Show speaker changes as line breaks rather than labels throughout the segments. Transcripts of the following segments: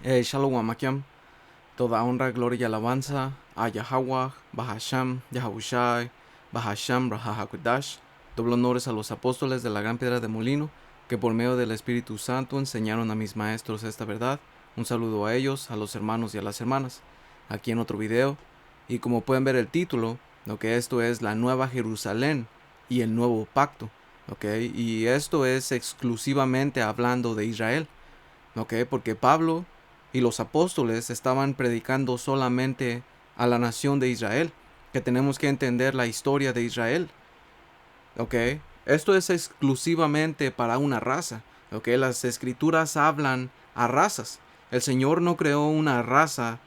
Shalom Amakiam, toda honra, gloria y alabanza a Yahweh, Bahasham, Yahushai, Bahasham, Rahahakudash. Doble honores a los apóstoles de la gran piedra de molino, que por medio del Espíritu Santo enseñaron a mis maestros esta verdad. Un saludo a ellos, a los hermanos y a las hermanas. Aquí en otro video, y como pueden ver el título, lo que esto es la Nueva Jerusalén y el Nuevo Pacto, y esto es exclusivamente hablando de Israel, porque Pablo y los apóstoles estaban predicando solamente a la nación de Israel, que tenemos que entender la historia de Israel, Esto es exclusivamente para una raza, Las escrituras hablan a razas. El Señor no creó una raza,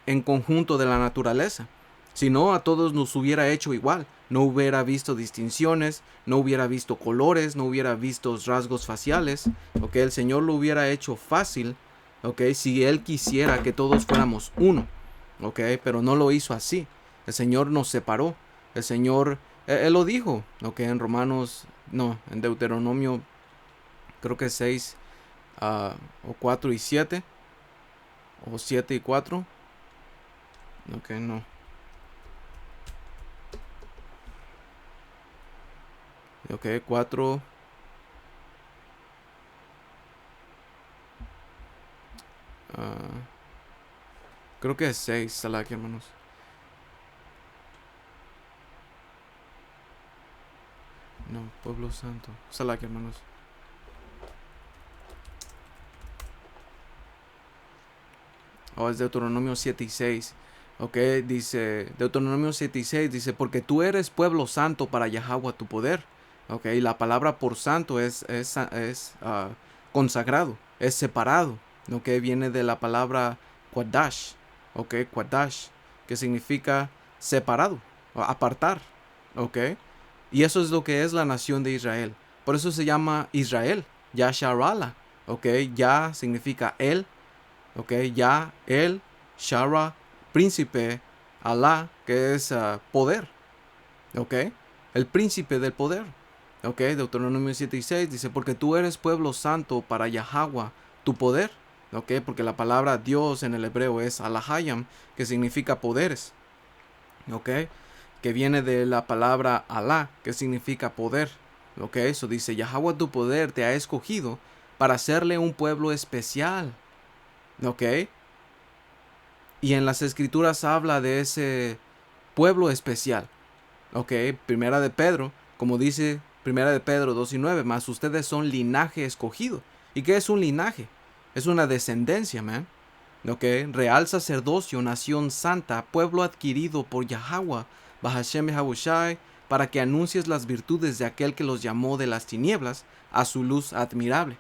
en conjunto de la naturaleza. Si no, a todos nos hubiera hecho igual. No hubiera visto distinciones, no hubiera visto colores, no hubiera visto rasgos faciales. El Señor lo hubiera hecho fácil, si Él quisiera que todos fuéramos uno. Pero no lo hizo así. El Señor nos separó. El Señor, Él lo dijo, en Romanos, no, en Deuteronomio, creo que 6 o 4 y 7, o 7 y 4. No. Ok, 4. Creo que es 6, Salaki, hermanos. No, Pueblo Santo. Salaki, hermanos. Es Deuteronomio 7 y 6. Dice, Deuteronomio 7 y 6 dice, porque tú eres pueblo santo para Yahweh tu poder. Y la palabra por santo es consagrado, es separado. Viene de la palabra Quadash. Quadash, que significa separado, apartar. Y eso es lo que es la nación de Israel. Por eso se llama Israel, Yasharala. Ya significa él. Ya el Shara, príncipe, Alá, que es poder, el príncipe del poder, Deuteronomio 7 y 6 dice, porque tú eres pueblo santo para Yahweh, tu poder, porque la palabra Dios en el hebreo es Alahayam, que significa poderes, que viene de la palabra Alá, que significa poder, eso dice, Yahweh tu poder te ha escogido para hacerle un pueblo especial. Y en las escrituras habla de ese pueblo especial. Primera de Pedro, como dice Primera de Pedro 2 y 9, más ustedes son linaje escogido. ¿Y qué es un linaje? Es una descendencia, man. Real sacerdocio, nación santa, pueblo adquirido por Yahweh, Bahashem Yahushai, para que anuncies las virtudes de aquel que los llamó de las tinieblas a su luz admirable.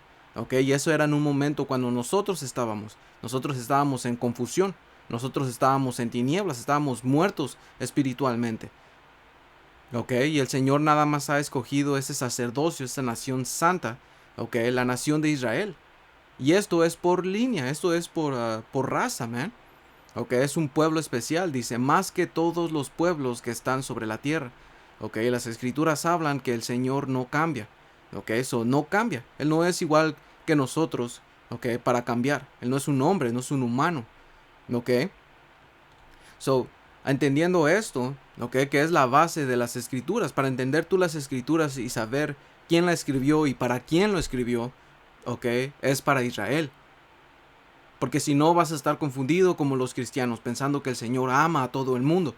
Y eso era en un momento cuando nosotros estábamos en confusión, nosotros estábamos en tinieblas, estábamos muertos espiritualmente. Y el Señor nada más ha escogido ese sacerdocio, esa nación santa, la nación de Israel. Y esto es por línea, esto es por raza, man. Es un pueblo especial, dice, más que todos los pueblos que están sobre la tierra. Las escrituras hablan que el Señor no cambia. Eso no cambia. Él no es igual que nosotros, para cambiar. Él no es un hombre, no es un humano. Entendiendo esto, que es la base de las escrituras, para entender tú las escrituras y saber quién la escribió y para quién lo escribió, es para Israel. Porque si no vas a estar confundido como los cristianos, pensando que el Señor ama a todo el mundo,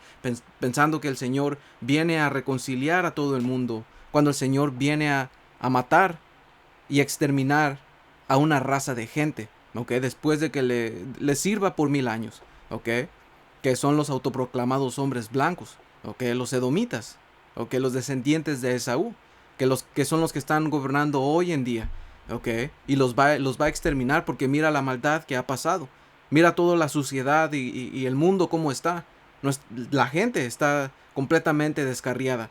pensando que el Señor viene a reconciliar a todo el mundo, cuando el Señor viene a matar y exterminar a una raza de gente, después de que le sirva por 1000 años, que son los autoproclamados hombres blancos, los edomitas, los descendientes de Esaú, que son los que están gobernando hoy en día. Y los va a exterminar porque mira la maldad que ha pasado. Mira toda la suciedad y el mundo cómo está. La gente está completamente descarriada.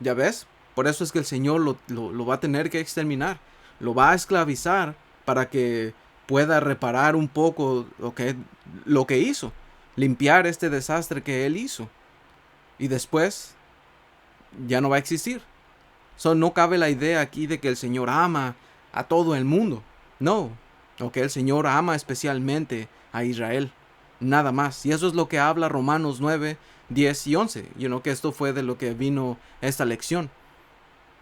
¿Ya ves? Por eso es que el Señor lo va a tener que exterminar. Lo va a esclavizar para que pueda reparar un poco lo que hizo. Limpiar este desastre que Él hizo. Y después ya no va a existir. No cabe la idea aquí de que el Señor ama a todo el mundo. No, ok, el Señor ama especialmente a Israel, nada más. Y eso es lo que habla Romanos 9, 10 y 11. Que esto fue de lo que vino esta lección.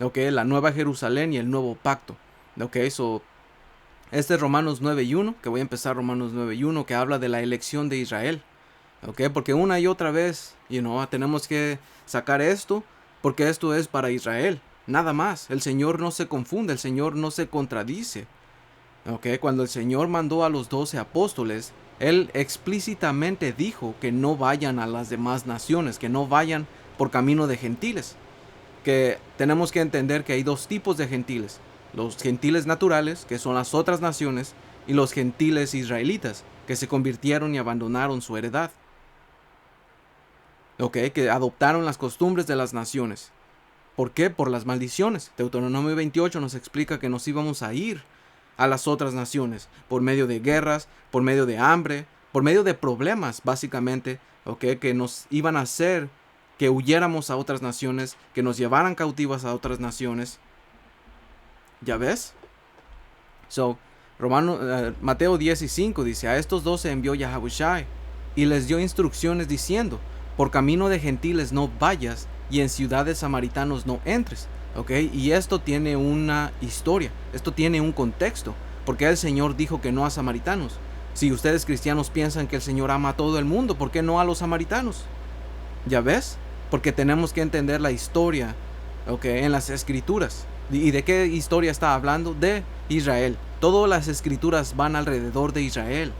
Ok, la nueva Jerusalén y el nuevo pacto. Ok, este es Romanos 9 y 1, que voy a empezar Romanos 9 y 1, que habla de la elección de Israel. Ok, porque una y otra vez, tenemos que sacar esto, porque esto es para Israel. Nada más, el Señor no se confunde, el Señor no se contradice. Ok, cuando el Señor mandó a los 12 apóstoles, Él explícitamente dijo que no vayan a las demás naciones, que no vayan por camino de gentiles. Que tenemos que entender que hay dos tipos de gentiles. Los gentiles naturales, que son las otras naciones, y los gentiles israelitas, que se convirtieron y abandonaron su heredad. Ok, que adoptaron las costumbres de las naciones. ¿Por qué? Por las maldiciones. Deuteronomio 28 nos explica que nos íbamos a ir a las otras naciones, por medio de guerras, por medio de hambre, por medio de problemas, básicamente, que nos iban a hacer que huyéramos a otras naciones, que nos llevaran cautivas a otras naciones. ¿Ya ves? Mateo 10 y 5 dice, a estos 12 envió Yahabushai, y les dio instrucciones diciendo, por camino de gentiles no vayas, y en ciudades samaritanos no entres. Y esto tiene una historia, esto tiene un contexto, porque el Señor dijo que no a samaritanos. Si ustedes cristianos piensan que el Señor ama a todo el mundo, ¿por qué no a los samaritanos? ¿Ya ves? Porque tenemos que entender la historia, en las escrituras. ¿Y de qué historia está hablando? De Israel. Todas las escrituras van alrededor de Israel.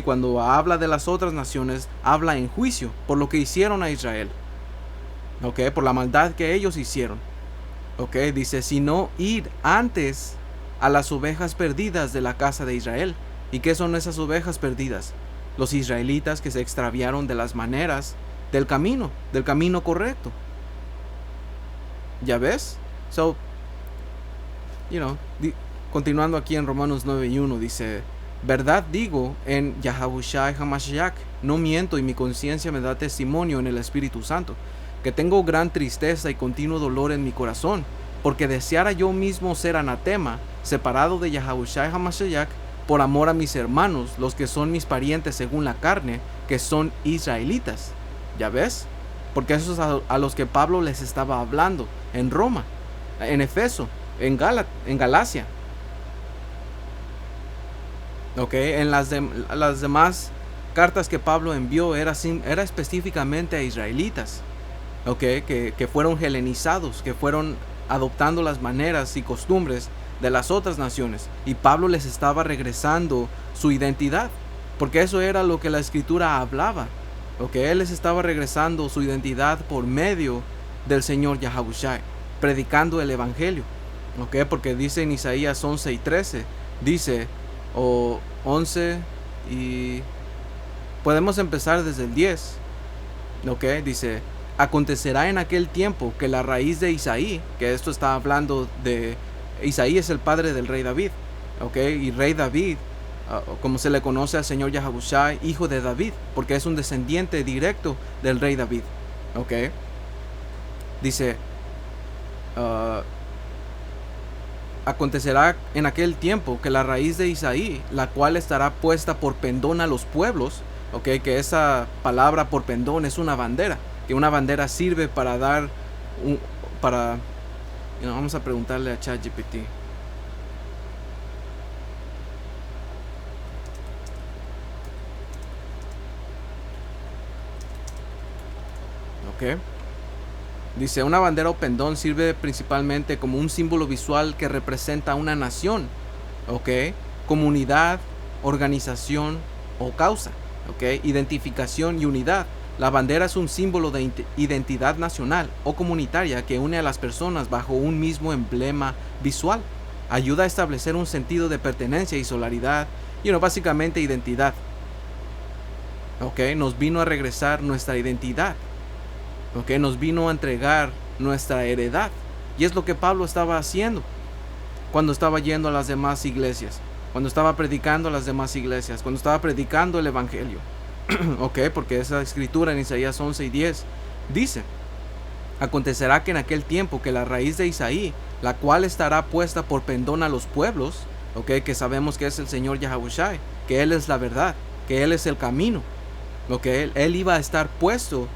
Cuando habla de las otras naciones, habla en juicio por lo que hicieron a Israel. Por la maldad que ellos hicieron. Dice, sino ir antes a las ovejas perdidas de la casa de Israel. ¿Y qué son esas ovejas perdidas? Los israelitas que se extraviaron de las maneras del camino correcto. ¿Ya ves? Continuando aquí en Romanos 9 y 1, dice, verdad digo en Yahabushai Hamashiach, no miento y mi conciencia me da testimonio en el Espíritu Santo, que tengo gran tristeza y continuo dolor en mi corazón, porque deseara yo mismo ser anatema, separado de Yahabushai Hamashiach, por amor a mis hermanos, los que son mis parientes según la carne, que son israelitas. ¿Ya ves? Porque eso es a los que Pablo les estaba hablando en Roma, en Efeso, en Galacia. En las demás cartas que Pablo envió era específicamente a israelitas. Que fueron helenizados, que fueron adoptando las maneras y costumbres de las otras naciones. Y Pablo les estaba regresando su identidad, porque eso era lo que la escritura hablaba. Él les estaba regresando su identidad por medio del Señor Yahabushai, predicando el evangelio. Porque dice en Isaías 11 y 13, dice, 11 y podemos empezar desde el 10. Dice, acontecerá en aquel tiempo que la raíz de Isaí, que esto está hablando de Isaí, es el padre del rey David. Y rey David, como se le conoce al Señor Yahabushai, hijo de David, porque es un descendiente directo del rey David. Dice, acontecerá en aquel tiempo que la raíz de Isaí, la cual estará puesta por pendón a los pueblos, que esa palabra por pendón es una bandera, que una bandera sirve para dar vamos a preguntarle a ChatGPT. Dice, una bandera o pendón sirve principalmente como un símbolo visual que representa una nación, comunidad, organización o causa, identificación y unidad. La bandera es un símbolo de identidad nacional o comunitaria que une a las personas bajo un mismo emblema visual. Ayuda a establecer un sentido de pertenencia y solidaridad, básicamente identidad. Nos vino a regresar nuestra identidad. Nos vino a entregar nuestra heredad. Y es lo que Pablo estaba haciendo cuando estaba yendo a las demás iglesias, cuando estaba predicando a las demás iglesias, cuando estaba predicando el evangelio. Porque esa escritura en Isaías 11 y 10 dice, acontecerá que en aquel tiempo que la raíz de Isaí, la cual estará puesta por pendón a los pueblos, ¿ok? Que sabemos que es el Señor Yahawashi, que Él es la verdad, que Él es el camino, ¿ok? Él iba a estar puesto,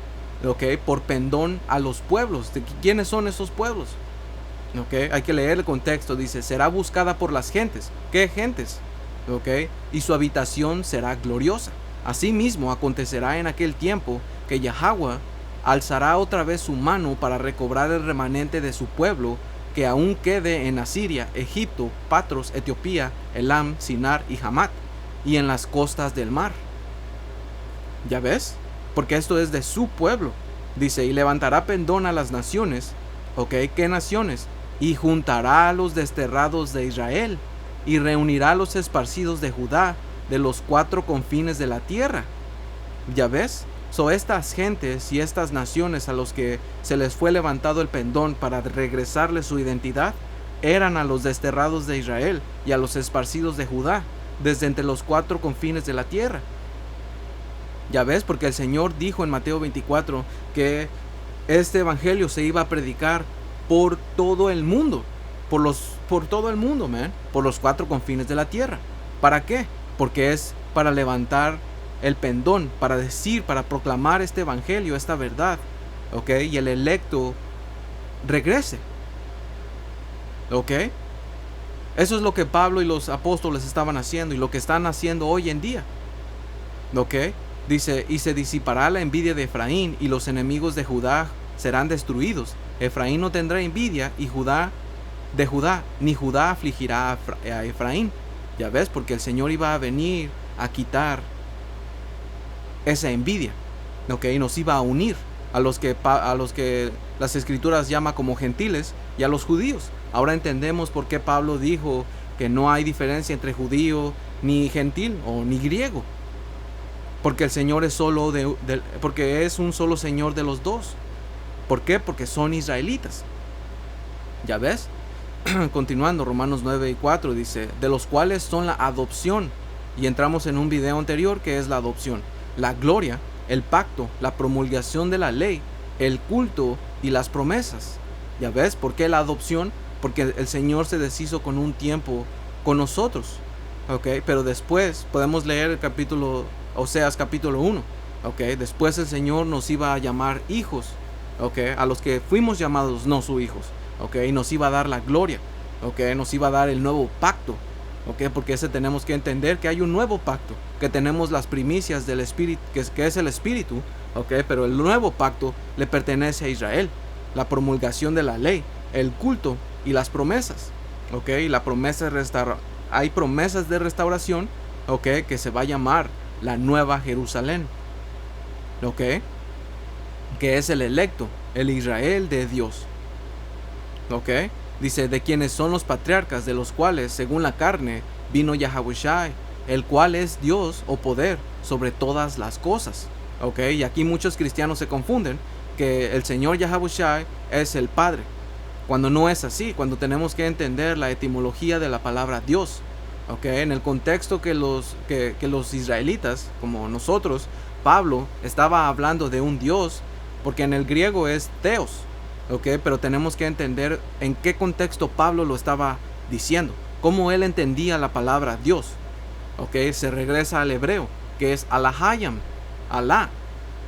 ¿ok? Por pendón a los pueblos. ¿Quiénes son esos pueblos? ¿Ok? Hay que leer el contexto. Dice, será buscada por las gentes. ¿Qué gentes? ¿Ok? Y su habitación será gloriosa. Asimismo acontecerá en aquel tiempo que Yahweh alzará otra vez su mano para recobrar el remanente de su pueblo que aún quede en Asiria, Egipto, Patros, Etiopía, Elam, Sinar y Hamat, y en las costas del mar. ¿Ya ves? Porque esto es de su pueblo. Dice, y levantará pendón a las naciones. ¿Ok? ¿Qué naciones? Y juntará a los desterrados de Israel, y reunirá a los esparcidos de Judá de los 4 confines de la tierra. ¿Ya ves? Estas gentes y estas naciones a los que se les fue levantado el pendón para regresarles su identidad, eran a los desterrados de Israel y a los esparcidos de Judá, desde entre los 4 confines de la tierra. ¿Ya ves? Porque el Señor dijo en Mateo 24 que este evangelio se iba a predicar por todo el mundo, por todo el mundo, por los 4 confines de la tierra. ¿Para qué? Porque es para levantar el pendón, para decir, para proclamar este evangelio, esta verdad, ¿ok? Y el electo regrese, ¿ok? Eso es lo que Pablo y los apóstoles estaban haciendo y lo que están haciendo hoy en día, ¿ok? Dice, y se disipará la envidia de Efraín y los enemigos de Judá serán destruidos. Efraín no tendrá envidia y de Judá, ni Judá afligirá a Efraín. Ya ves, porque el Señor iba a venir a quitar esa envidia, ¿ok? Y nos iba a unir a los que las escrituras llama como gentiles y a los judíos. Ahora entendemos por qué Pablo dijo que no hay diferencia entre judío ni gentil o ni griego, porque el Señor es porque es un solo Señor de los dos. ¿Por qué? Porque son israelitas. ¿Ya ves? Continuando, Romanos 9:4 dice, de los cuales son la adopción, y entramos en un video anterior que es la adopción, la gloria, el pacto, la promulgación de la ley, el culto y las promesas. ¿Ya ves? ¿Por qué la adopción? Porque el Señor se deshizo con un tiempo con nosotros, ¿ok? Pero después podemos leer el capítulo, Oseas capítulo 1, ¿ok? Después el Señor nos iba a llamar hijos, ¿ok? A los que fuimos llamados no sus hijos, ¿ok? Y nos iba a dar la gloria, ¿ok? Nos iba a dar el nuevo pacto, ¿ok? Porque tenemos que entender que hay un nuevo pacto, que tenemos las primicias del Espíritu, que es el Espíritu, ¿ok? Pero el nuevo pacto le pertenece a Israel, la promulgación de la ley, el culto y las promesas, ¿ok? Y la promesa hay promesas de restauración, ¿ok? Que se va a llamar la Nueva Jerusalén, ¿ok? Que es el electo, el Israel de Dios, ¿ok? Dice, de quienes son los patriarcas, de los cuales, según la carne, vino Yahawashi, el cual es Dios o poder sobre todas las cosas, ¿ok? Y aquí muchos cristianos se confunden que el Señor Yahawashi es el Padre, cuando no es así, cuando tenemos que entender la etimología de la palabra Dios, ¿ok? En el contexto que los israelitas, como nosotros, Pablo estaba hablando de un Dios, porque en el griego es Theos, ¿ok? Pero tenemos que entender en qué contexto Pablo lo estaba diciendo, cómo él entendía la palabra Dios, ¿ok? Se regresa al hebreo, que es Alahayam, Alá,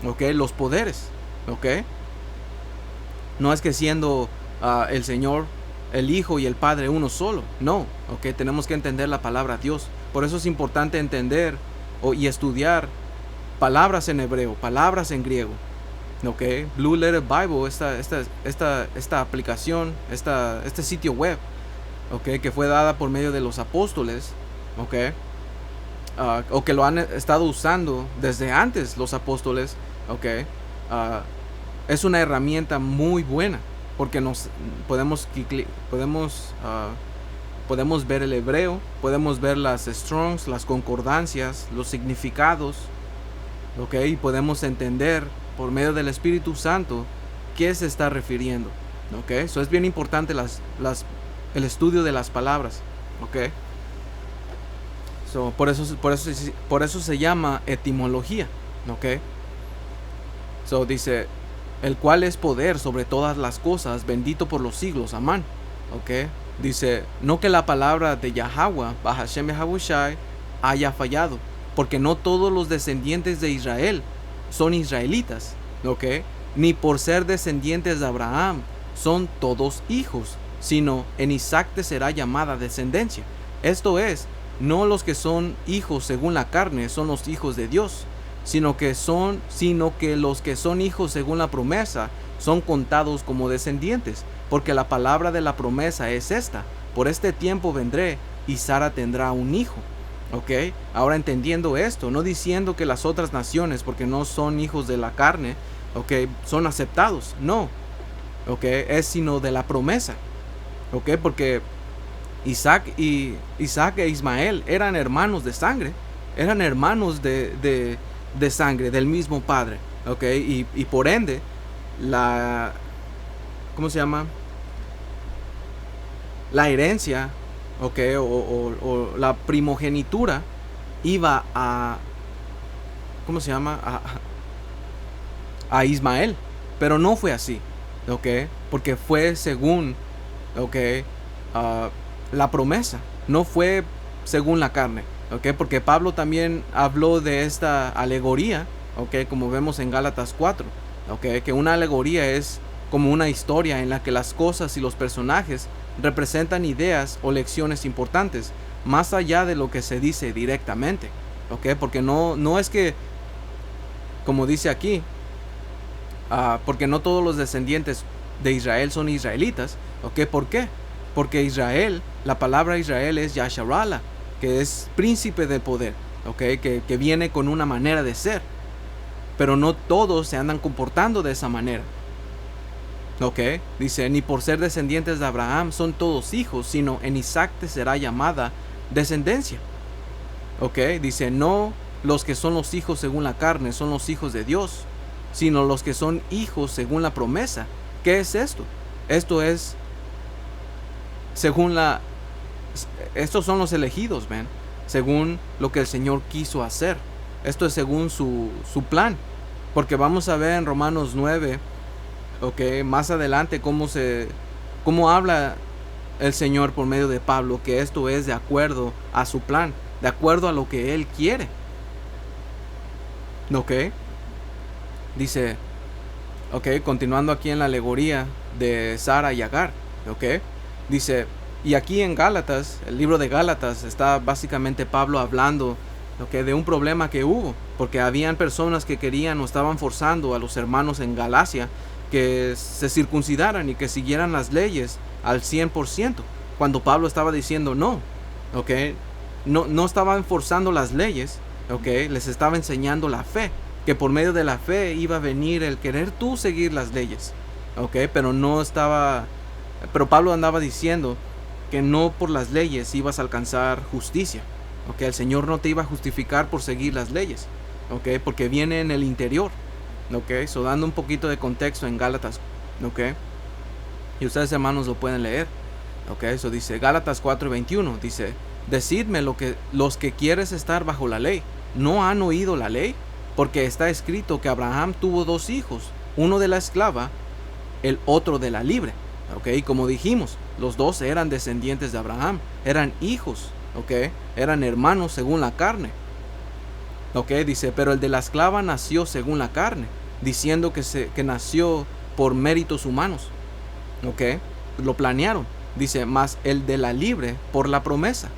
¿ok? Los poderes, ¿ok? No es que siendo el Señor, el Hijo y el Padre uno solo, no, ¿ok? Tenemos que entender la palabra Dios. Por eso es importante entender y estudiar palabras en hebreo, palabras en griego, ¿ok? Blue Letter Bible, esta aplicación, este sitio web, ¿ok? Que fue dada por medio de los apóstoles, ¿ok? O que lo han estado usando desde antes los apóstoles, ¿ok? Es una herramienta muy buena, porque podemos ver el hebreo, podemos ver las Strongs, las concordancias, los significados, ¿ok? Y podemos entender por medio del Espíritu Santo qué se está refiriendo, ¿ok? Eso es bien importante, el estudio de las palabras, ¿ok? Por eso se llama etimología, ¿ok? Dice, el cual es poder sobre todas las cosas, bendito por los siglos, amén. ¿ok? Dice, no que la palabra de Yahweh, Bahashem Yahabushai, haya fallado, porque no todos los descendientes de Israel son israelitas, ¿ok? Ni por ser descendientes de Abraham son todos hijos, sino en Isaac te será llamada descendencia. Esto es, no los que son hijos según la carne son los hijos de Dios, sino que los que son hijos según la promesa son contados como descendientes, porque la palabra de la promesa es esta: por este tiempo vendré y Sara tendrá un hijo. ¿Ok? Ahora, entendiendo esto, no diciendo que las otras naciones, porque no son hijos de la carne, ¿ok?, son aceptados, no, ¿ok?, es sino de la promesa, ¿ok? Porque Isaac e Ismael eran hermanos de sangre, eran hermanos de sangre, del mismo padre, ¿ok? Y por ende, ¿cómo se llama? La herencia, ¿ok?, o la primogenitura iba a, ¿cómo se llama?, a Ismael, pero no fue así, ¿ok? Porque fue según, ¿ok?, la promesa, no fue según la carne, ¿ok? Porque Pablo también habló de esta alegoría, ¿ok?, como vemos en Gálatas 4, ¿ok?, que una alegoría es como una historia en la que las cosas y los personajes representan ideas o lecciones importantes, más allá de lo que se dice directamente, ¿ok? Porque no es que, como dice aquí, porque no todos los descendientes de Israel son israelitas, ¿ok? ¿Por qué? Porque Israel, la palabra Israel es Yasharala, que es príncipe del poder, ¿ok?, que viene con una manera de ser, pero no todos se andan comportando de esa manera. Ok, dice, ni por ser descendientes de Abraham son todos hijos, sino en Isaac te será llamada descendencia. Ok, dice, no los que son los hijos según la carne son los hijos de Dios, sino los que son hijos según la promesa. ¿Qué es esto? Esto es según estos son los elegidos, ven, según lo que el Señor quiso hacer. Esto es según su plan, porque vamos a ver en Romanos 9, ok, más adelante cómo habla el Señor por medio de Pablo, que esto es de acuerdo a su plan, de acuerdo a lo que Él quiere. Ok, dice, ok, continuando aquí en la alegoría de Sara y Agar, ok, dice, y aquí en Gálatas, el libro de Gálatas, está básicamente Pablo hablando, okay, de un problema que hubo, porque habían personas que querían o estaban forzando a los hermanos en Galacia que se circuncidaran y que siguieran las leyes al 100%, cuando Pablo estaba diciendo no, ¿ok? No estaban forzando las leyes, ¿ok? Les estaba enseñando la fe, que por medio de la fe iba a venir el querer tú seguir las leyes, ¿ok? Pero Pablo andaba diciendo que no por las leyes ibas a alcanzar justicia, ¿ok? El Señor no te iba a justificar por seguir las leyes, ¿ok? Porque viene en el interior. Ok, so dando un poquito de contexto en Gálatas, ok, y ustedes, hermanos, lo pueden leer, ok, eso dice Gálatas 4:21, dice, decidme los que quieres estar bajo la ley, ¿no han oído la ley? Porque está escrito que Abraham tuvo dos hijos, uno de la esclava, el otro de la libre, ok, y como dijimos, los dos eran descendientes de Abraham, eran hijos, ok, eran hermanos según la carne. Ok, dice, pero el de la esclava nació según la carne, diciendo que nació por méritos humanos. Ok, lo planearon. Dice, más el de la libre por la promesa.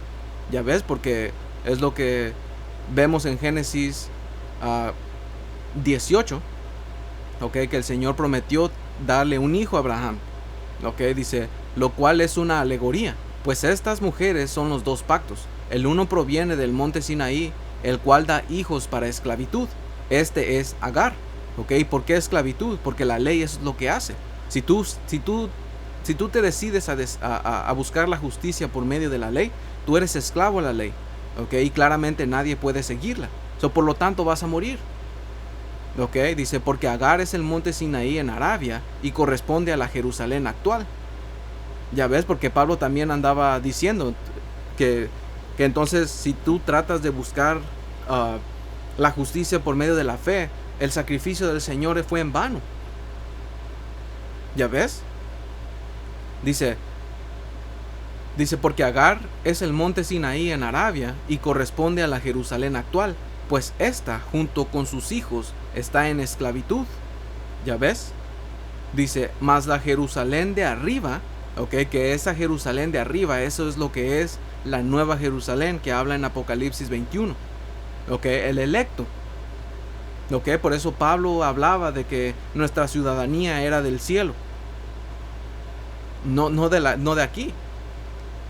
Ya ves, porque es lo que vemos en Génesis 18. Ok, que el Señor prometió darle un hijo a Abraham. Ok, dice, lo cual es una alegoría, pues estas mujeres son los dos pactos. El uno proviene del monte Sinaí, el cual da hijos para esclavitud. Este es Agar, ¿ok? ¿Por qué esclavitud? Porque la ley es lo que hace. Si tú te decides a buscar la justicia por medio de la ley, tú eres esclavo a la ley, ¿ok? Y claramente nadie puede seguirla. Por lo tanto vas a morir. ¿Ok? Dice, porque Agar es el monte Sinaí en Arabia y corresponde a la Jerusalén actual. Ya ves, porque Pablo también andaba diciendo que entonces si tú tratas de buscar la justicia por medio de la fe, el sacrificio del Señor fue en vano. ¿Ya ves? Dice, Dice, porque Agar es el monte Sinaí en Arabia y corresponde a la Jerusalén actual, pues ésta, junto con sus hijos, está en esclavitud. ¿Ya ves? Dice, más la Jerusalén de arriba, ok, que esa Jerusalén de arriba, eso es lo que es la nueva Jerusalén que habla en Apocalipsis 21, ok, el electo. Ok, por eso Pablo hablaba de que nuestra ciudadanía era del cielo, no de aquí.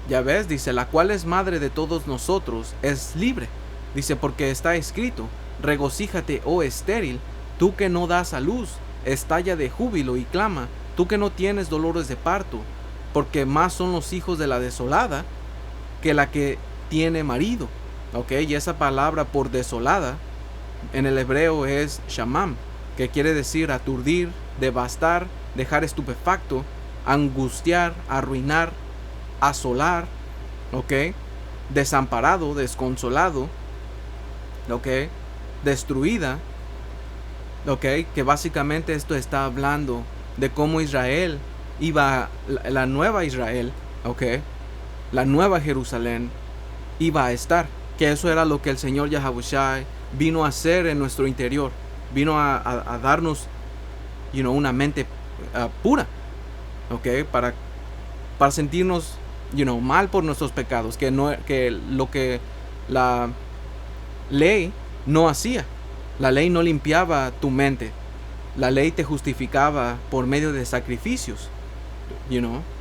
Ya ves, dice, la cual es madre de todos nosotros, es libre. Dice, porque está escrito, regocíjate, oh estéril, tú que no das a luz, estalla de júbilo y clama, tú que no tienes dolores de parto, porque más son los hijos de la desolada que la que tiene marido. Ok, y esa palabra por desolada en el hebreo es shamam, que quiere decir aturdir, devastar, dejar estupefacto, angustiar, arruinar, asolar, ok, desamparado, desconsolado, ok, destruida, ok, que básicamente esto está hablando de cómo Israel iba, la nueva Israel, ok, la nueva Jerusalén iba a estar, que eso era lo que el Señor Yahawashi vino a hacer en nuestro interior, vino a darnos, una mente pura, ok, para sentirnos mal por nuestros pecados, que lo que la ley no hacía. La ley no limpiaba tu mente. La ley te justificaba por medio de sacrificios.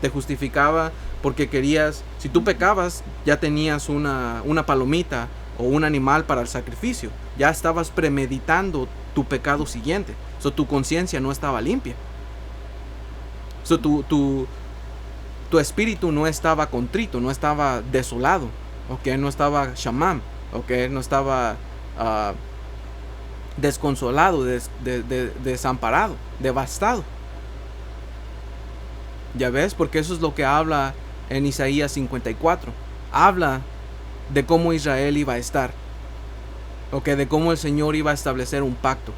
Te justificaba porque querías, si tú pecabas, ya tenías una palomita o un animal para el sacrificio. Ya estabas premeditando tu pecado siguiente. Tu conciencia no estaba limpia. Tu espíritu no estaba contrito, no estaba desolado, ¿ok? No estaba shamam, ¿ok? No estaba desconsolado, desamparado, devastado. ¿Ya ves? Porque eso es lo que habla en Isaías 54. Habla de cómo Israel iba a estar, ¿ok? De cómo el Señor iba a establecer un pacto.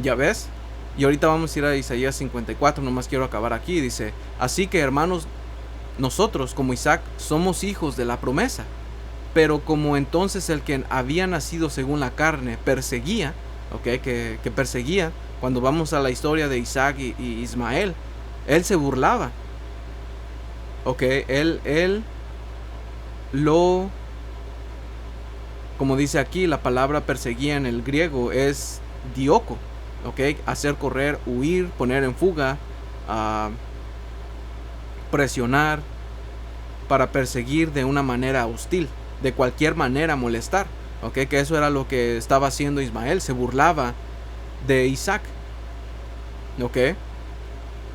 ¿Ya ves? Y ahorita vamos a ir a Isaías 54, nomás quiero acabar aquí. Dice, así que hermanos, nosotros como Isaac somos hijos de la promesa. Pero como entonces el que había nacido según la carne perseguía, ¿ok? Que perseguía, cuando vamos a la historia de Isaac y Ismael, él se burlaba. ¿Ok? Él como dice aquí, la palabra perseguía en el griego es dioko. ¿Ok? Hacer correr, huir, poner en fuga, presionar, para perseguir de una manera hostil, de cualquier manera molestar. ¿Ok? Que eso era lo que estaba haciendo Ismael, se burlaba de Isaac. ¿Ok?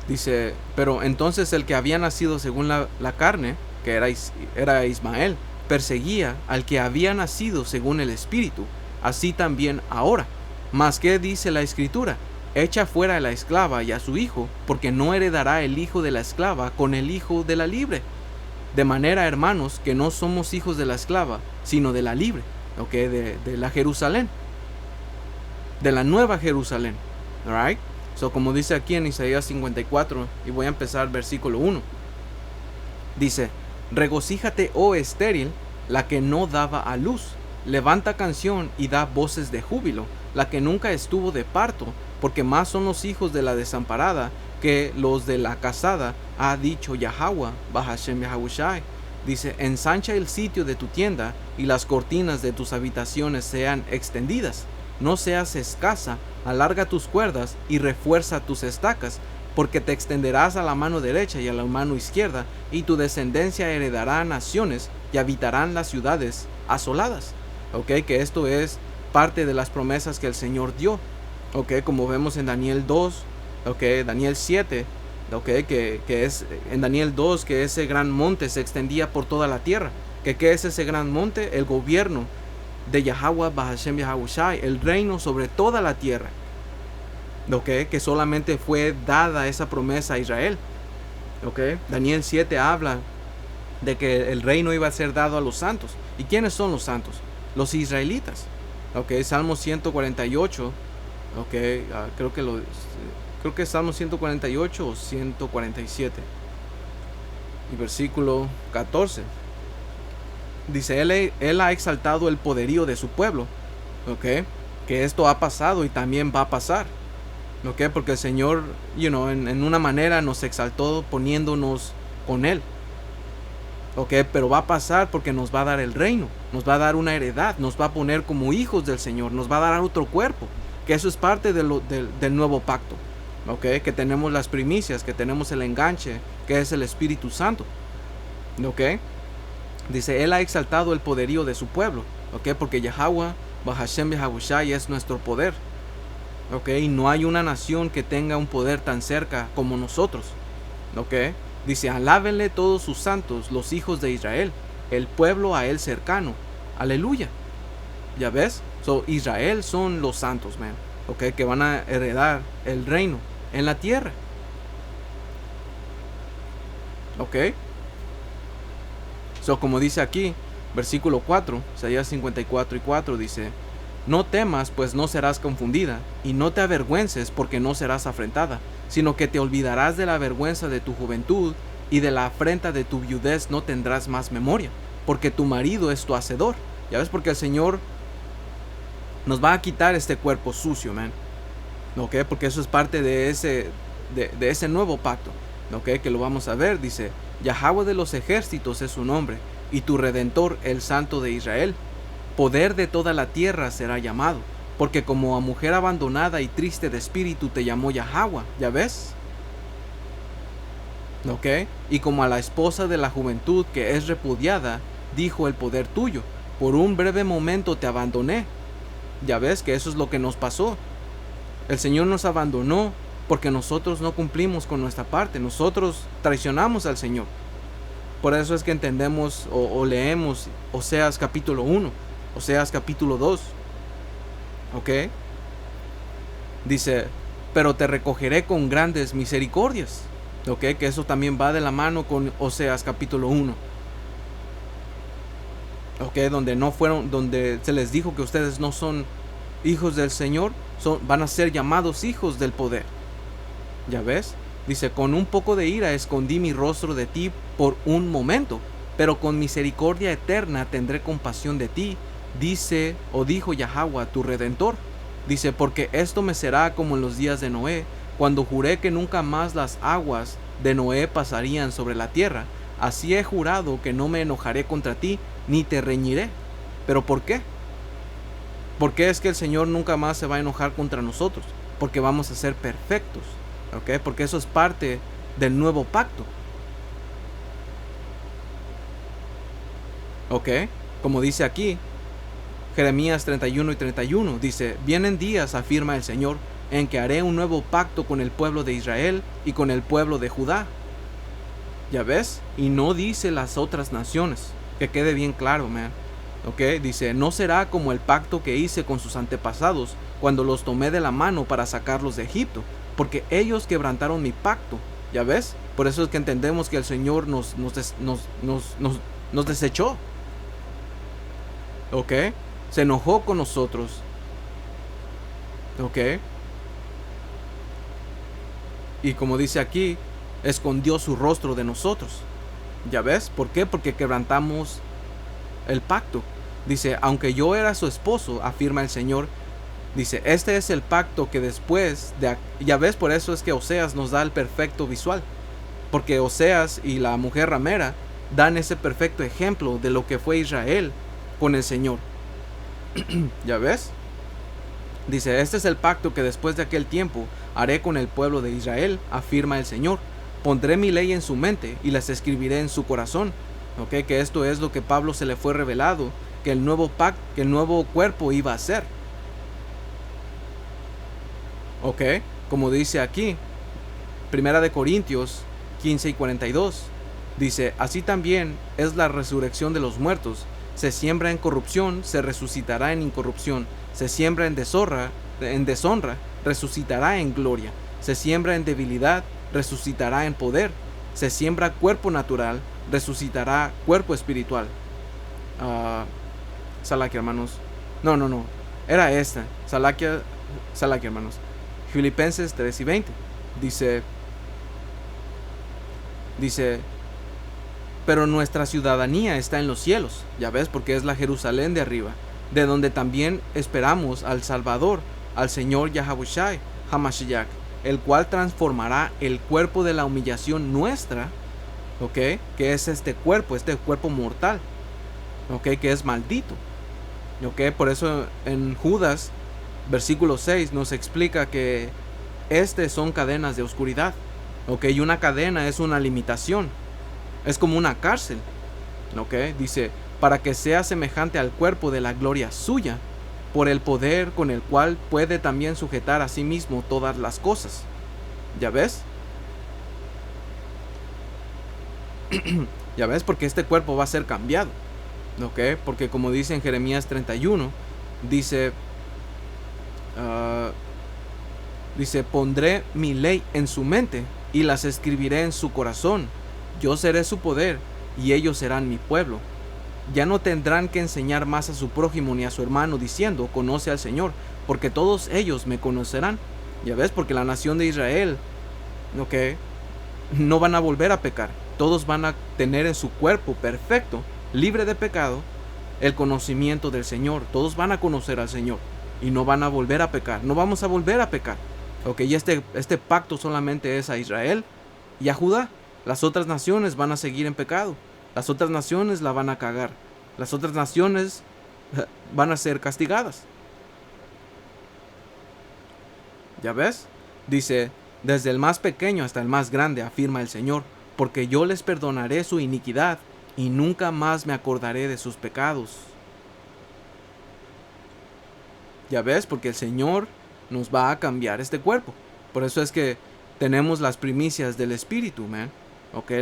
Dice, pero entonces el que había nacido según la carne, que era Ismael, perseguía al que había nacido según el espíritu, así también ahora. Mas ¿qué dice la escritura? Echa fuera a la esclava y a su hijo, porque no heredará el hijo de la esclava con el hijo de la libre. De manera, hermanos, que no somos hijos de la esclava, sino de la libre, ¿ok? De la Jerusalén, de la nueva Jerusalén, ¿alright? So, como dice aquí en Isaías 54, y voy a empezar versículo 1, dice, regocíjate, oh estéril, la que no daba a luz, levanta canción y da voces de júbilo, la que nunca estuvo de parto, porque más son los hijos de la desamparada que los de la casada, ha dicho Yahweh, Bahashem Yahawashi. Dice, ensancha el sitio de tu tienda y las cortinas de tus habitaciones sean extendidas. No seas escasa, alarga tus cuerdas y refuerza tus estacas, porque te extenderás a la mano derecha y a la mano izquierda, y tu descendencia heredará naciones y habitarán las ciudades asoladas. Ok, que esto es parte de las promesas que el Señor dio. Ok, como vemos en Daniel 2, ok, Daniel 7, ok, que es en Daniel 2 que ese gran monte se extendía por toda la tierra. ¿Qué es ese gran monte? El gobierno de Yahweh Bahashem Yahawashi, el reino sobre toda la tierra. Ok, que solamente fue dada esa promesa a Israel. Ok, Daniel 7 habla de que el reino iba a ser dado a los santos. ¿Y quiénes son los santos? Los israelitas. Ok, Salmo 148. Ok, creo que creo que es Salmo 148 o 147. Y versículo 14. Dice, él ha exaltado el poderío de su pueblo. ¿Ok? Que esto ha pasado y también va a pasar. ¿Ok? Porque el Señor, en una manera nos exaltó poniéndonos con Él. ¿Ok? Pero va a pasar porque nos va a dar el reino. Nos va a dar una heredad. Nos va a poner como hijos del Señor. Nos va a dar otro cuerpo. Que eso es parte del nuevo pacto. ¿Ok? Que tenemos las primicias. Que tenemos el enganche. Que es el Espíritu Santo. ¿Ok? Dice, Él ha exaltado el poderío de su pueblo. ¿Ok? Porque Yahweh, Bahashem Yahabushai es nuestro poder. ¿Ok? Y no hay una nación que tenga un poder tan cerca como nosotros. ¿Ok? Dice, alábenle todos sus santos, los hijos de Israel, el pueblo a él cercano. Aleluya. ¿Ya ves? Israel son los santos, man. ¿Ok? Que van a heredar el reino en la tierra. ¿Ok? Como dice aquí, versículo 4, Isaías 54:4 dice, no temas, pues no serás confundida, y no te avergüences, porque no serás afrentada, sino que te olvidarás de la vergüenza de tu juventud, y de la afrenta de tu viudez no tendrás más memoria, porque tu marido es tu hacedor. Ya ves, porque el Señor nos va a quitar este cuerpo sucio, man. ¿Ok? Porque eso es parte de ese nuevo pacto. ¿Ok? Que lo vamos a ver. Dice, Yahweh de los ejércitos es su nombre, y tu Redentor, el Santo de Israel. Poder de toda la tierra será llamado, porque como a mujer abandonada y triste de espíritu te llamó Yahweh. ¿Ya ves? ¿Ok? Y como a la esposa de la juventud que es repudiada, dijo el poder tuyo, por un breve momento te abandoné. Ya ves que eso es lo que nos pasó. El Señor nos abandonó porque nosotros no cumplimos con nuestra parte. Nosotros traicionamos al Señor. Por eso es que entendemos o leemos Oseas capítulo 1, Oseas capítulo 2. ¿Ok? Dice, pero te recogeré con grandes misericordias. ¿Ok? Que eso también va de la mano con Oseas capítulo 1. ¿Ok? Donde se les dijo que ustedes no son hijos del Señor, van a ser llamados hijos del poder. ¿Ya ves? Dice, con un poco de ira escondí mi rostro de ti por un momento, pero con misericordia eterna tendré compasión de ti, dice o dijo Yahweh, tu Redentor. Dice, porque esto me será como en los días de Noé, cuando juré que nunca más las aguas de Noé pasarían sobre la tierra. Así he jurado que no me enojaré contra ti, ni te reñiré. ¿Pero por qué? ¿Por qué es que el Señor nunca más se va a enojar contra nosotros? Porque vamos a ser perfectos. ¿Ok? Porque eso es parte del nuevo pacto. ¿Ok? Como dice aquí, Jeremías 31:31, dice, vienen días, afirma el Señor, en que haré un nuevo pacto con el pueblo de Israel y con el pueblo de Judá. ¿Ya ves? Y no dice las otras naciones. Que quede bien claro, man. ¿Ok? Dice, no será como el pacto que hice con sus antepasados cuando los tomé de la mano para sacarlos de Egipto, porque ellos quebrantaron mi pacto. ¿Ya ves? Por eso es que entendemos que el Señor nos desechó. ¿Ok? Se enojó con nosotros. ¿Ok? Y como dice aquí, escondió su rostro de nosotros. ¿Ya ves? ¿Por qué? Porque quebrantamos el pacto. Dice, aunque yo era su esposo, afirma el Señor, dice, este es el pacto que después de... Ya ves, por eso es que Oseas nos da el perfecto visual. Porque Oseas y la mujer ramera dan ese perfecto ejemplo de lo que fue Israel con el Señor. ¿Ya ves? Dice, este es el pacto que después de aquel tiempo haré con el pueblo de Israel, afirma el Señor. Pondré mi ley en su mente y las escribiré en su corazón. ¿Ok? Que esto es lo que Pablo se le fue revelado, que el nuevo pacto, que el nuevo cuerpo iba a ser. ¿Ok? Como dice aquí, Primera de Corintios 15:42, dice, así también es la resurrección de los muertos. Se siembra en corrupción, se resucitará en incorrupción. Se siembra en deshonra, resucitará en gloria. Se siembra en debilidad, resucitará en poder. Se siembra cuerpo natural, resucitará cuerpo espiritual. Salakia, hermanos. No. Era esta. Salakia, hermanos. Filipenses 3:20. Dice, dice, pero nuestra ciudadanía está en los cielos, ya ves, porque es la Jerusalén de arriba, de donde también esperamos al Salvador, al Señor Yahawashi Hamashiach, el cual transformará el cuerpo de la humillación nuestra, ¿ok? Que es este cuerpo mortal, ¿ok? Que es maldito, ¿ok? Por eso en Judas, versículo 6, nos explica que son cadenas de oscuridad, ¿ok? Y una cadena es una limitación, es como una cárcel, ¿ok? Dice, para que sea semejante al cuerpo de la gloria suya, por el poder con el cual puede también sujetar a sí mismo todas las cosas. ¿Ya ves? Ya ves, porque este cuerpo va a ser cambiado, ¿ok? Porque como dice en Jeremías 31, dice, dice, pondré mi ley en su mente y las escribiré en su corazón. Yo seré su poder y ellos serán mi pueblo. Ya no tendrán que enseñar más a su prójimo ni a su hermano diciendo, conoce al Señor, porque todos ellos me conocerán. Ya ves, porque la nación de Israel, ¿ok? No van a volver a pecar. Todos van a tener en su cuerpo perfecto, libre de pecado, el conocimiento del Señor. Todos van a conocer al Señor y no van a volver a pecar. No vamos a volver a pecar. Ok, y este pacto solamente es a Israel y a Judá. Las otras naciones van a seguir en pecado. Las otras naciones la van a cagar. Las otras naciones van a ser castigadas. ¿Ya ves? Dice, desde el más pequeño hasta el más grande, afirma el Señor, porque yo les perdonaré su iniquidad y nunca más me acordaré de sus pecados. ¿Ya ves? Porque el Señor nos va a cambiar este cuerpo. Por eso es que tenemos las primicias del Espíritu, man. Ok,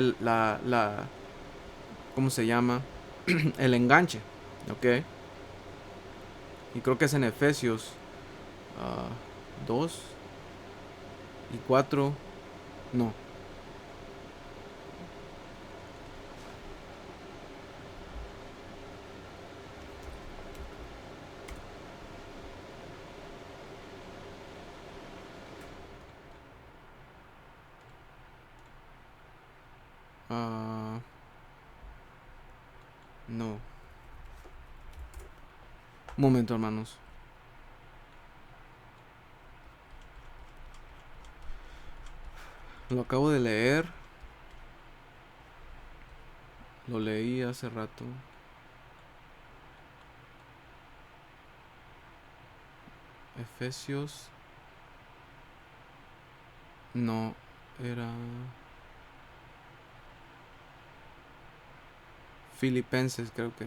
¿cómo se llama? El enganche, ok. Y creo que es en Efesios 2 y 4, no. No. Un momento, hermanos. Lo acabo de leer. Lo leí hace rato. Efesios. No, era Filipenses, creo que.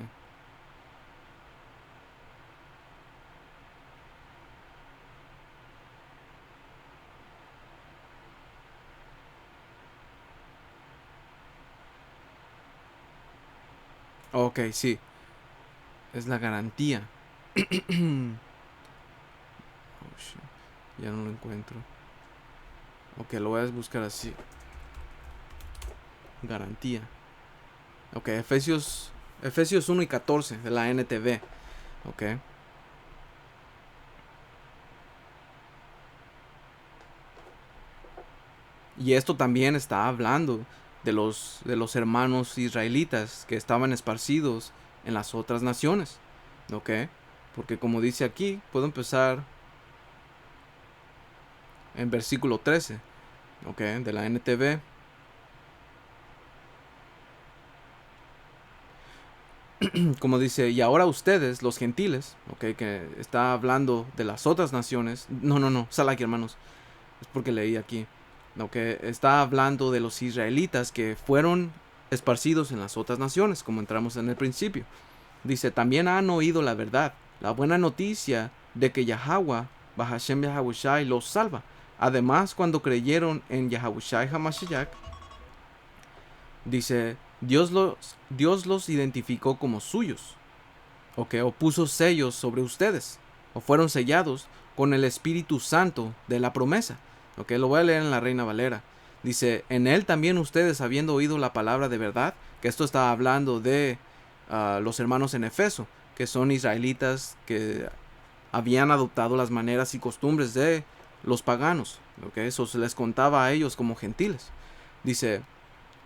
Ok, sí. Es la garantía. Oh, shit. Ya no lo encuentro. Ok, lo voy a buscar así. Garantía. Ok, Efesios 1 y 14 de la NTV. Ok. Y esto también está hablando de los hermanos israelitas que estaban esparcidos en las otras naciones. Ok. Porque como dice aquí, puedo empezar en versículo 13. Ok, de la NTV. Como dice, y ahora ustedes, los gentiles, ok, que está hablando de las otras naciones. No, sal aquí, hermanos. Es porque leí aquí. Ok, está hablando de los israelitas que fueron esparcidos en las otras naciones, como entramos en el principio. Dice, también han oído la verdad, la buena noticia de que Yahweh, Bahashem Yahawashi, los salva. Además, cuando creyeron en Yahawashi Hamashiach, dice, Dios los identificó como suyos, ¿ok? O puso sellos sobre ustedes, o fueron sellados con el Espíritu Santo de la promesa, ¿ok? Lo voy a leer en la Reina Valera. Dice, en él también ustedes, habiendo oído la palabra de verdad, que esto está hablando de los hermanos en Efeso, que son israelitas que habían adoptado las maneras y costumbres de los paganos. ¿Ok? Eso se les contaba a ellos como gentiles. Dice,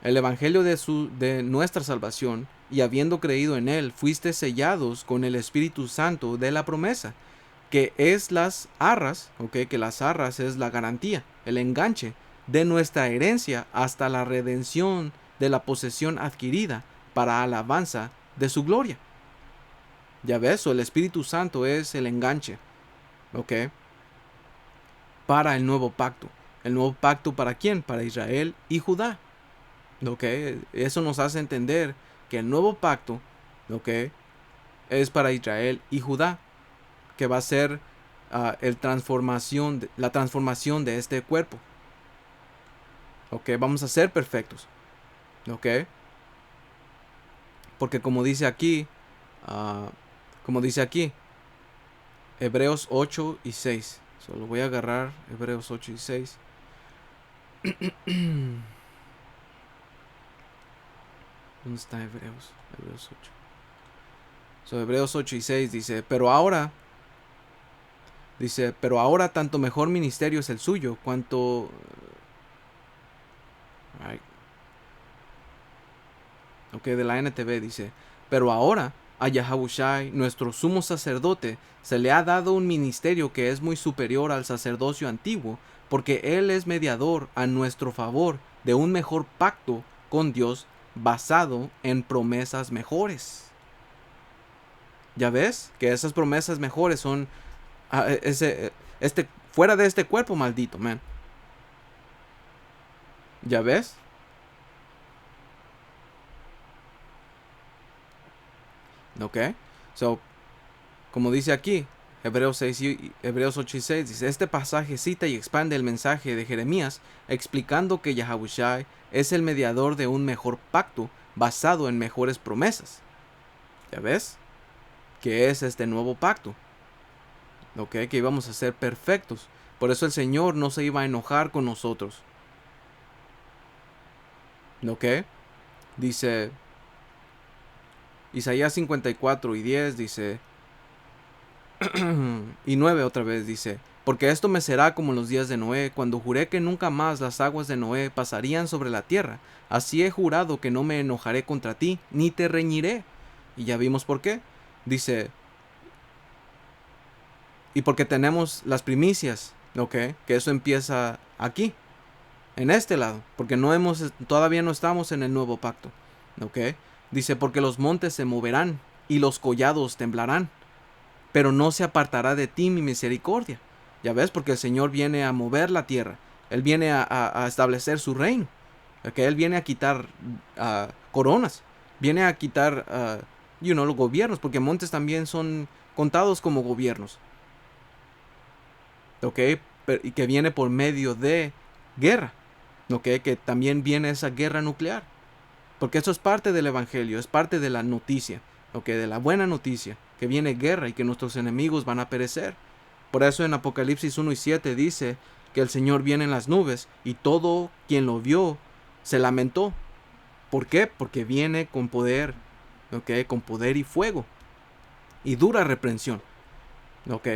el evangelio de nuestra salvación, y habiendo creído en él, fuiste sellados con el Espíritu Santo de la promesa, que es las arras, ¿ok? Que las arras es la garantía, el enganche de nuestra herencia hasta la redención de la posesión adquirida para alabanza de su gloria. Ya ves, el Espíritu Santo es el enganche, ¿ok? Para el nuevo pacto. ¿El nuevo pacto para quién? Para Israel y Judá. ¿Ok? Eso nos hace entender que el nuevo pacto, ¿ok? Es para Israel y Judá, que va a ser la transformación de este cuerpo. ¿Ok? Vamos a ser perfectos. ¿Ok? Porque como dice aquí, uh, Hebreos 8 y 6. Solo voy a agarrar Hebreos 8 y 6. ¿Dónde está Hebreos? Hebreos 8. Hebreos 8 y 6 dice, pero ahora tanto mejor ministerio es el suyo, cuanto... Ok, de la NTV dice, pero ahora a Yahabushai, nuestro sumo sacerdote, se le ha dado un ministerio que es muy superior al sacerdocio antiguo, porque él es mediador a nuestro favor de un mejor pacto con Dios basado en promesas mejores. ¿Ya ves? Que esas promesas mejores son fuera de este cuerpo maldito, man. ¿Ya ves? ¿Ok? So, como dice aquí, Hebreos 8 y 6 dice, este pasaje cita y expande el mensaje de Jeremías, explicando que Yahabushai es el mediador de un mejor pacto basado en mejores promesas. ¿Ya ves? Que es este nuevo pacto. ¿Ok? Que íbamos a ser perfectos. Por eso el Señor no se iba a enojar con nosotros. ¿Ok? Dice Isaías 54 y 10 dice y 9 otra vez dice, porque esto me será como los días de Noé, cuando juré que nunca más las aguas de Noé pasarían sobre la tierra. Así he jurado que no me enojaré contra ti, ni te reñiré. Y ya vimos por qué. Dice, y porque tenemos las primicias, ¿ok? Que eso empieza aquí, en este lado, porque todavía no estamos en el nuevo pacto, ¿ok? Dice, porque los montes se moverán y los collados temblarán, pero no se apartará de ti mi misericordia. Ya ves, porque el Señor viene a mover la tierra, Él viene a establecer su reino, que Él viene a quitar coronas, viene a quitar, los gobiernos, porque montes también son contados como gobiernos, ¿ok? Y que viene por medio de guerra, ¿ok? Que también viene esa guerra nuclear, porque eso es parte del evangelio, es parte de la noticia, ¿ok? De la buena noticia, que viene guerra y que nuestros enemigos van a perecer. Por eso en Apocalipsis 1 y 7 dice que el Señor viene en las nubes y todo quien lo vio se lamentó. ¿Por qué? Porque viene con poder, ¿ok? Con poder y fuego y dura reprensión, ¿ok?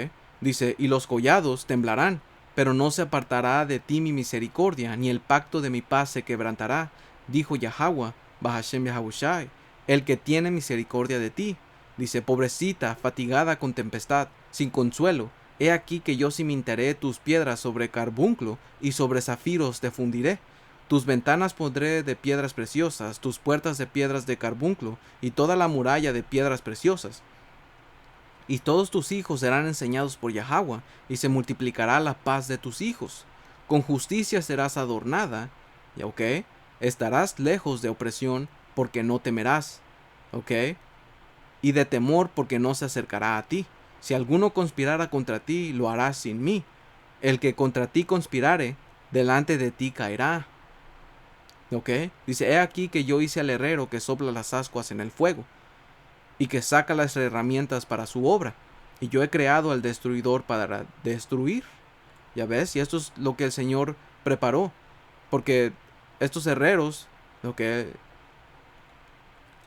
Dice, y los collados temblarán, pero no se apartará de ti mi misericordia, ni el pacto de mi paz se quebrantará, dijo Yahweh, Bahashem Yahabushai, el que tiene misericordia de ti. Dice, pobrecita, fatigada con tempestad, sin consuelo, he aquí que yo cimentaré tus piedras sobre carbunclo, y sobre zafiros te fundiré. Tus ventanas pondré de piedras preciosas, tus puertas de piedras de carbunclo, y toda la muralla de piedras preciosas. Y todos tus hijos serán enseñados por Yahweh, y se multiplicará la paz de tus hijos. Con justicia serás adornada, ¿ok? Estarás lejos de opresión, porque no temerás, ¿ok? Y de temor, porque no se acercará a ti. Si alguno conspirara contra ti, lo hará sin mí. El que contra ti conspirare, delante de ti caerá. ¿Ok? Dice, he aquí que yo hice al herrero que sopla las ascuas en el fuego, y que saca las herramientas para su obra. Y yo he creado al destruidor para destruir. Ya ves, y esto es lo que el Señor preparó. Porque estos herreros, lo que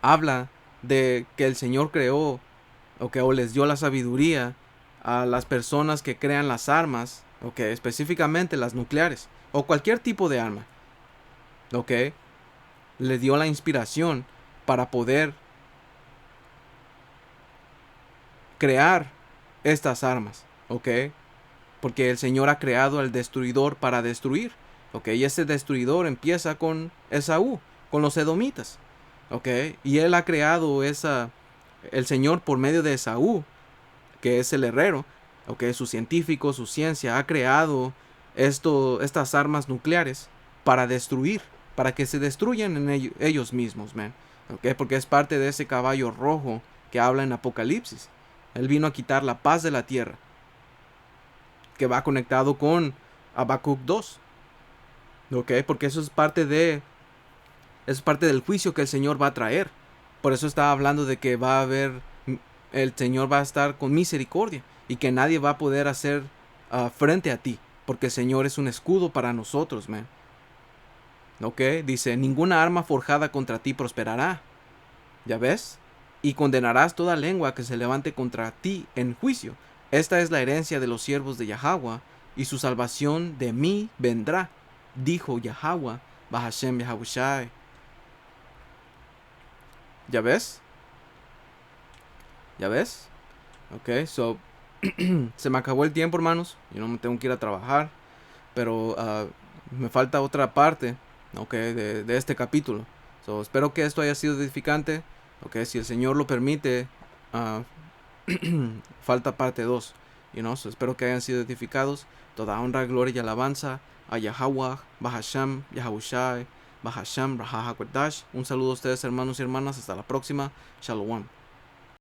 habla de que el Señor creó, o les dio la sabiduría a las personas que crean las armas, ok, específicamente las nucleares, o cualquier tipo de arma, ok, le dio la inspiración para poder crear estas armas, ok, porque el Señor ha creado al destruidor para destruir, ok, y ese destruidor empieza con Esaú, con los edomitas, ok, y él ha creado el Señor por medio de Esaú, que es el herrero, okay, su científico, su ciencia, ha creado estas armas nucleares para destruir, para que se destruyan en ellos mismos, man. Okay, porque es parte de ese caballo rojo que habla en Apocalipsis. Él vino a quitar la paz de la tierra, que va conectado con Habacuc 2. Okay, porque eso es parte del juicio que el Señor va a traer. Por eso estaba hablando de que va a haber, el Señor va a estar con misericordia y que nadie va a poder hacer frente a ti, porque el Señor es un escudo para nosotros, man. Ok, dice, ninguna arma forjada contra ti prosperará. ¿Ya ves? Y condenarás toda lengua que se levante contra ti en juicio. Esta es la herencia de los siervos de Yahweh, y su salvación de mí vendrá, dijo Yahweh, Bahashem Yahushai. ¿Ya ves? ¿Ya ves? Ok, so se me acabó el tiempo, hermanos. Yo no me tengo que ir a trabajar. Pero me falta otra parte, okay, de este capítulo. So, espero que esto haya sido edificante. Okay, si el Señor lo permite, falta parte 2. So, espero que hayan sido edificados. Toda honra, gloria y alabanza a Yahweh, Bahasham, Yahushai, Bahasham, Rahahakwadash. Un saludo a ustedes, hermanos y hermanas. Hasta la próxima. Shalom.